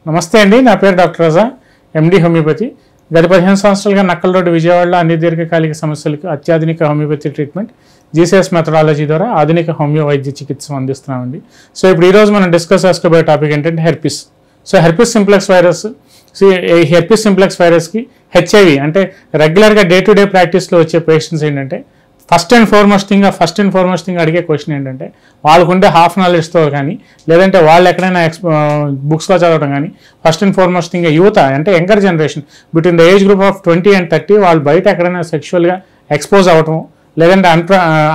నమస్తే అండి, నా పేరు డాక్టర్ రజా, ఎండి హోమియోపతి. గత 15 సంవత్సరాలుగా నక్కల్ రోడ్డు విజయవాడలో అన్ని దీర్ఘకాలిక సమస్యలకు అత్యాధునిక హోమియోపతి ట్రీట్మెంట్ జీసీఎస్ మెథడాలజీ ద్వారా ఆధునిక హోమియో వైద్య చికిత్స అందిస్తున్నామండి. సో ఇప్పుడు ఈరోజు మనం డిస్కస్ చేసుకోబోయే టాపిక్ ఏంటంటే herpes. So herpes simplex virus, ఈ హెర్పిస్ సింప్లెక్స్ వైరస్కి హెచ్ఐవి అంటే రెగ్యులర్గా డే టు డే ప్రాక్టీస్లో వచ్చే పేషెంట్స్ ఏంటంటే ఫస్ట్ అండ్ ఫార్మోస్ట్ థింగ్ అడిగే క్వశ్చన్ ఏంటంటే వాళ్ళకుండే హాఫ్ నాలెడ్జ్తో కానీ లేదంటే వాళ్ళు ఎక్కడైనా బుక్స్లో చదవడం కానీ ఫస్ట్ అండ్ ఫార్మోస్ట్ థింగ్ యువత అంటే younger generation between the age group of 20 and 30 వాళ్ళు బయట ఎక్కడైనా సెక్షువల్గా ఎక్స్పోజ్ అవ్వటం లేదంటే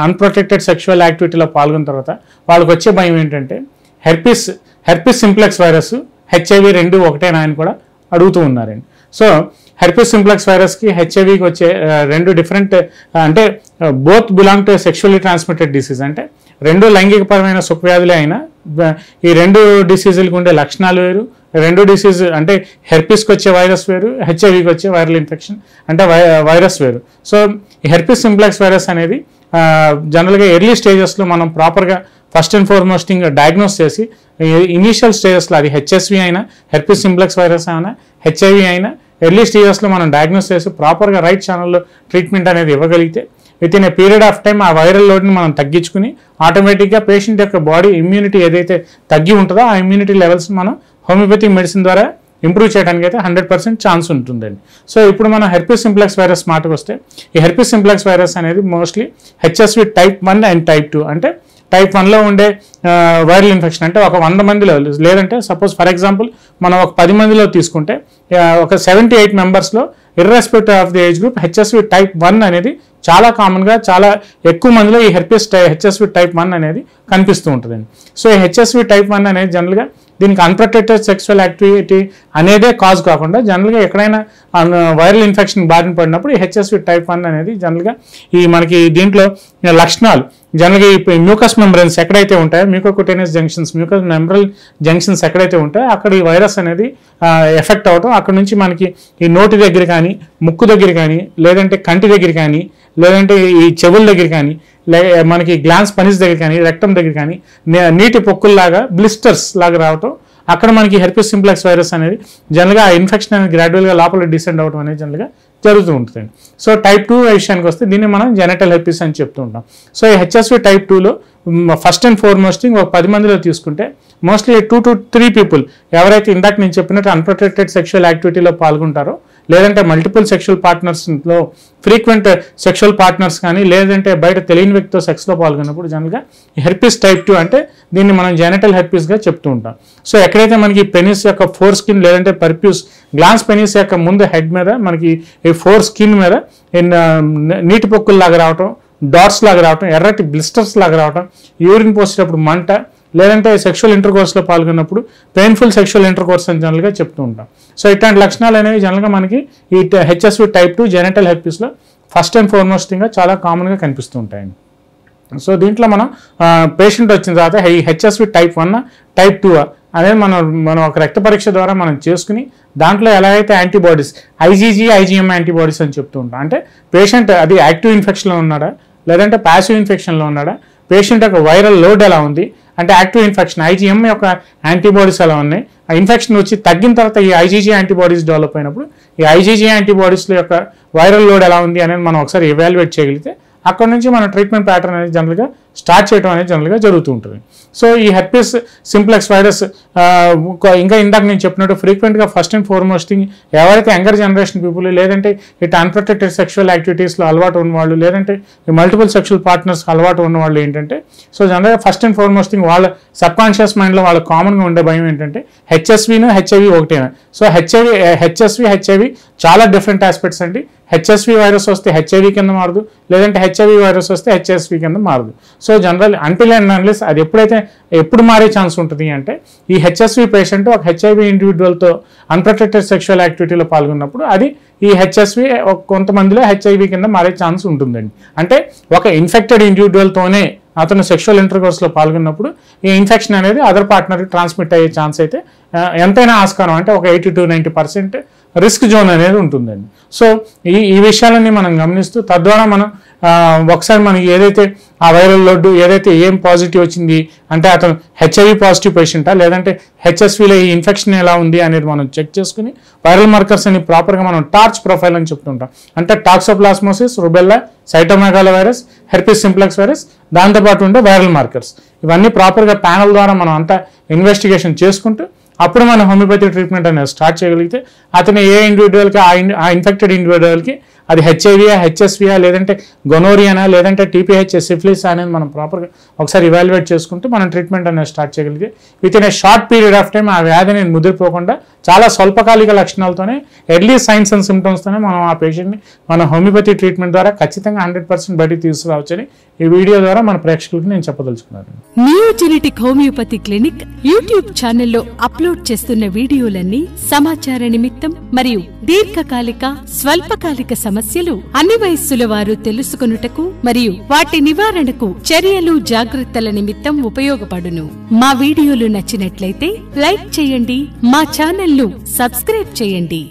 అన్ప్రొటెక్టెడ్ సెక్షువల్ యాక్టివిటీలో పాల్గొన్న తర్వాత వాళ్ళకి వచ్చే భయం ఏంటంటే హెర్పిస్ సింప్లెక్స్ వైరస్ హెచ్ఐవి రెండు ఒకటేనా అని కూడా అడుగుతూ ఉన్నారండి. సో హెర్పిస్ సింప్లెక్స్ వైరస్కి హెచ్ఐవికి వచ్చే రెండు డిఫరెంట్ అంటే both belong to sexually transmitted disease, అంటే రెండు లైంగికపరమైన సుఖవ్యాధులే అయినా ఈ రెండు డిసీజులకు ఉండే లక్షణాలు వేరు. రెండు డిసీజ్ అంటే హెర్పిస్కి వచ్చే వైరస్ వేరు, హెచ్ఐవికి వచ్చే వైరల్ ఇన్ఫెక్షన్ అంటే వైరస్ వేరు. సో ఈ హెర్పిస్ సింప్లెక్స్ వైరస్ అనేది జనరల్గా ఎర్లీ స్టేజెస్లో మనం ప్రాపర్గా ఫస్ట్ అండ్ ఫార్మోస్ట్ ఇంకా డయాగ్నోస్ చేసి ఇనీషియల్ స్టేజెస్లో అది హెచ్ఎస్వి అయినా హెర్పిస్ సింప్లెక్స్ వైరస్ అయినా హెచ్ఐవి అయినా ఎర్లీ స్టేజెస్లో మనం డయాగ్నోస్ చేసి ప్రాపర్గా రైట్ ఛానల్లో ట్రీట్మెంట్ అనేది ఇవ్వగలిగితే with in a period of time ఆ వైరల్ లోడ్ని మనం తగ్గించుకుని ఆటోమేటిక్గా పేషెంట్ యొక్క బాడీ ఇమ్యూనిటీ ఏదైతే తగ్గి ఉంటుందో ఆ ఇమ్యూనిటీ లెవెల్స్ని మనం హోమియోపతి మెడిసిన్ ద్వారా ఇంప్రూవ్ చేయడానికి అయితే 100% ఛాన్స్ ఉంటుందండి. సో ఇప్పుడు మనం హెర్పిస్ సింప్లెక్స్ వైరస్ మాటకు వస్తే ఈ హెర్పిస్ సింప్లెక్స్ వైరస్ అనేది mostly HSV type 1 and type 2 అంటే టైప్ 1లో ఉండే వైరల్ ఇన్ఫెక్షన్ అంటే ఒక 100 మందిలో లేదంటే సపోజ్ ఫర్ ఎగ్జాంపుల్ మనం ఒక 10 మందిలో తీసుకుంటే ఒక 78 మెంబర్స్లో irrespective of the age group HSV type 1 అనేది చాలా కామన్గా చాలా ఎక్కువ మందిలో ఈ హెచ్ఎస్వి టైప్ 1 అనేది కనిపిస్తూ ఉంటుందండి. సో ఈ హెచ్ఎస్వి టైప్ 1 అనేది జనరల్గా దీనికి అన్ప్రొటెక్టెడ్ సెక్సువల్ యాక్టివిటీ అనేదే కాజ్ కాకుండా జనరల్గా ఎక్కడైనా వైరల్ ఇన్ఫెక్షన్ బారిన పడినప్పుడు ఈ హెచ్ఎస్వి టైప్ 1 అనేది జనరల్గా ఈ మనకి దీంట్లో లక్షణాలు జనరల్గా ఈ మ్యూకస్ మెంబ్రెన్స్ ఎక్కడైతే ఉంటాయో మ్యూకోక్యుటేనియస్ జంక్షన్స్ మ్యూకస్ మెంబ్రల్ జంక్షన్స్ ఎక్కడైతే ఉంటాయో అక్కడ ఈ వైరస్ అనేది ఎఫెక్ట్ అవటం అక్కడ నుంచి మనకి ఈ నోటి దగ్గర కానీ ముక్కు దగ్గర కానీ లేదంటే కంటి దగ్గర కానీ లేదంటే ఈ చెవుల దగ్గర కానీ మనకి గ్లాన్స్ పనిస్ దగ్గర కానీ రెక్టం దగ్గర కానీ నీటి పొక్కుల్లాగా బ్లిస్టర్స్ లాగా రావటం అక్కడ మనకి హెర్పిస్ సింప్లెక్స్ వైరస్ అనేది జనరల్గా ఆ ఇన్ఫెక్షన్ అనేది గ్రాడ్యువల్గా లోపల డిసెండ్ అవ్వడం అనేది జనరల్గా జరుగుతూ ఉంటుందండి. సో టైప్ 2 విషయానికి వస్తే దీన్ని మనం జెనటల్ హెర్పిస్ అని చెప్తూ ఉంటాం. సో ఈ హెచ్ఎస్వి టైప్ 2లో ఫస్ట్ అండ్ ఫార్మోస్ట్ ఒక 10 మందిలో తీసుకుంటే మోస్ట్లీ 2 to 3 పీపుల్ ఎవరైతే ఇందాక నేను చెప్పినట్టు అన్ప్రొటెక్టెడ్ సెక్షువల్ యాక్టివిటీలో పాల్గొంటారో లేదంటే మల్టిపుల్ సెక్షువల్ పార్ట్నర్స్లో ఫ్రీక్వెంట్ సెక్షువల్ పార్ట్నర్స్ కానీ లేదంటే బయట తెలియని వ్యక్తితో సెక్స్లో పాల్గొన్నప్పుడు జనరల్గా హెర్పిస్ టైప్ 2 అంటే దీన్ని మనం జెనటల్ హెర్పిస్గా చెప్తూ ఉంటాం. సో ఎక్కడైతే మనకి పెనిస్ యొక్క ఫోర్ స్కిన్ లేదంటే పర్ప్యూస్ గ్లాన్స్ పెనిస్ యొక్క ముందు హెడ్ మీద మనకి ఈ ఫోర్ స్కిన్ మీద నీటి పొక్కుల్లాగా రావటం డాట్స్ లాగా రావటం ఎర్రటి బ్లిస్టర్స్ లాగా రావటం యూరిన్ పోసేటప్పుడు మంట లేదంటే సెక్షువల్ ఇంటర్కోర్స్లో పాల్గొన్నప్పుడు పెయిన్ఫుల్ సెక్షువల్ ఇంటర్కోర్స్ అని జనరల్గా చెప్తూ ఉంటాం. సో ఇట్లాంటి లక్షణాలు అనేవి జనరల్గా మనకి ఈ హెచ్ఎస్వి టైప్ 2 జెనటల్ హెర్పిస్లో ఫస్ట్ అండ్ ఫార్మోస్ట్ థింగ్గా చాలా కామన్గా కనిపిస్తూ ఉంటాయండి. సో దీంట్లో మనం పేషెంట్ వచ్చిన తర్వాత ఈ హెచ్ఎస్వి టైప్ 1 టైప్ 2 అనేది మనం ఒక రక్త పరీక్ష ద్వారా మనం చేసుకుని దాంట్లో ఎలాగైతే యాంటీబాడీస్ ఐజీఎం యాంటీబాడీస్ అని చెప్తూ ఉంటాం. అంటే పేషెంట్ అది యాక్టివ్ ఇన్ఫెక్షన్లో ఉన్నాడా లేదంటే ప్యాసివ్ ఇన్ఫెక్షన్లో ఉన్నాడా, పేషెంట్ యొక్క వైరల్ లోడ్ ఎలా ఉంది అంటే యాక్టివ్ ఇన్ఫెక్షన్ ఐజీఎం యొక్క యాంటీబాడీస్ ఎలా ఉన్నాయి, ఆ ఇన్ఫెక్షన్ వచ్చి తగ్గిన తర్వాత ఈ ఐజీజీ యాంటీబాడీస్ డెవలప్ అయినప్పుడు ఈ ఐజీజీ యాంటీబాడీస్ల యొక్క వైరల్ లోడ్ ఎలా ఉంది అనేది మనం ఒకసారి ఎవాల్యుయేట్ చేయగలిగితే అక్కడ నుంచి మన ట్రీట్మెంట్ ప్యాటర్న్ అనేది జనరల్గా స్టార్ట్ చేయడం అనేది జనరల్గా జరుగుతూ ఉంటుంది. సో ఈ హెర్పిస్ సింప్లెక్స్ వైరస్ ఇంకా ఇందాక నేను చెప్పినట్టు ఫ్రీక్వెంట్గా ఫస్ట్ అండ్ ఫార్మోస్ట్ థింగ్ ఎవరైతే యంగర్ జనరేషన్ పీపుల్ లేదంటే ఇటు అన్ప్రొటెక్టెడ్ సెక్షువల్ యాక్టివిటీస్లో అలవాటు ఉన్నవాళ్ళు లేదంటే మల్టిపుల్ సెక్షువల్ పార్ట్నర్స్ అలవాటు ఉన్నవాళ్ళు ఏంటంటే సో జనరల్గా ఫస్ట్ అండ్ ఫార్మోస్ట్ థింగ్ వాళ్ళ సబ్కాన్షియస్ మైండ్లో వాళ్ళ కామన్గా ఉండే భయం ఏంటంటే హెచ్ఎస్విను హెచ్ఐవి ఒకటేనా. సో హెచ్ఐవి చాలా డిఫరెంట్ ఆస్పెక్ట్స్ అండి. హెచ్ఎస్వి వైరస్ వస్తే హెచ్ఐవి కింద మారదు లేదంటే హెచ్ఐవి వైరస్ వస్తే హెచ్ఎస్వి కింద మారదు. So general until and unless అది ఎప్పుడు మారే ఛాన్స్ ఉంటుంది అంటే ఈ హెచ్ఎస్వి పేషెంట్ ఒక హెచ్ఐవి ఇండివిజువల్తో అన్ప్రొటెక్టెడ్ సెక్షువల్ యాక్టివిటీలో పాల్గొన్నప్పుడు అది ఈ హెచ్ఎస్వి కొంతమందిలో హెచ్ఐవి కింద మారే ఛాన్స్ ఉంటుందండి. అంటే ఒక ఇన్ఫెక్టెడ్ ఇండివిజువల్తోనే అతను సెక్షువల్ ఇంటర్కోర్స్లో పాల్గొన్నప్పుడు ఈ ఇన్ఫెక్షన్ అనేది అదర్ పార్ట్నర్కి ట్రాన్స్మిట్ అయ్యే ఛాన్స్ అయితే ఎంతైనా ఆస్కారం అంటే ఒక 80 to 90% రిస్క్ జోన్ అనేది ఉంటుందండి. సో ఈ విషయాలన్నీ మనం గమనిస్తూ తద్వారా మనం ఒకసారి మనకి ఏదైతే ఆ వైరల్ లోడ్ ఏదైతే ఏం పాజిటివ్ వచ్చింది అంటే అతను హెచ్ఐవి పాజిటివ్ పేషెంటా లేదంటే హెచ్ఎస్విలో ఈ ఇన్ఫెక్షన్ ఎలా ఉంది అనేది మనం చెక్ చేసుకుని వైరల్ మార్కర్స్ అని ప్రాపర్గా మనం టార్చ్ ప్రొఫైల్ అని చెప్తుంటాం. అంటే toxoplasmosis, rubella, cytomegalo virus, herpes simplex virus, దాంతోపాటు ఉండే వైరల్ మార్కర్స్ ఇవన్నీ ప్రాపర్గా ప్యానల్ ద్వారా మనం అంతా ఇన్వెస్టిగేషన్ చేసుకుంటూ అప్పుడు మనం హోమియోపతి ట్రీట్మెంట్ అనేది స్టార్ట్ చేయగలిగితే అతను ఏ ఇండివిజువల్కి ఆ ఇన్ఫెక్టెడ్ ఇండివిజువల్కి అది హెచ్ఐవియా, హెచ్ఎస్వియా, లేదంటే గొనోరియానా, లేదంటే టీపీహెచ్, సిఫిలిస్ అనేది మనం ప్రాపర్గా ఒకసారి ఇవాల్యుయేట్ చేసుకుంటూ మనం ట్రీట్మెంట్ అనేది స్టార్ట్ చేయగలిగితే with in a short period of time ఆ వ్యాధిని ముదిరిపోకుండా చాలా స్వల్పకాలిక లక్షణాలతోనే ఎర్లీ సైన్స్ అండ్ సిమ్టమ్స్తోనే మనం ఆ పేషెంట్ని మన హోమియోపతి ట్రీట్మెంట్ ద్వారా ఖచ్చితంగా 100% బయటికి తీసుకురావచ్చని ఈ వీడియో ద్వారా మన ప్రేక్షకులకి నేను చెప్పదలుచుకున్నాను. నియోజెనెటిక్ హోమియోపతి క్లినిక్ యూట్యూబ్ ఛానల్లో అప్లోడ్ చేస్తున్న వీడియోలన్నీ సమాచార నిమిత్తం మరియు దీర్ఘకాలిక స్వల్పకాలిక సమస్యలు అన్ని వయస్సుల వారు తెలుసుకొనుటకు మరియు వాటి నివారణకు చర్యలు జాగ్రత్తల నిమిత్తం ఉపయోగపడును. మా వీడియోలు నచ్చినట్లయితే లైక్ చేయండి, మా ఛానల్ ను సబ్స్క్రైబ్ చేయండి.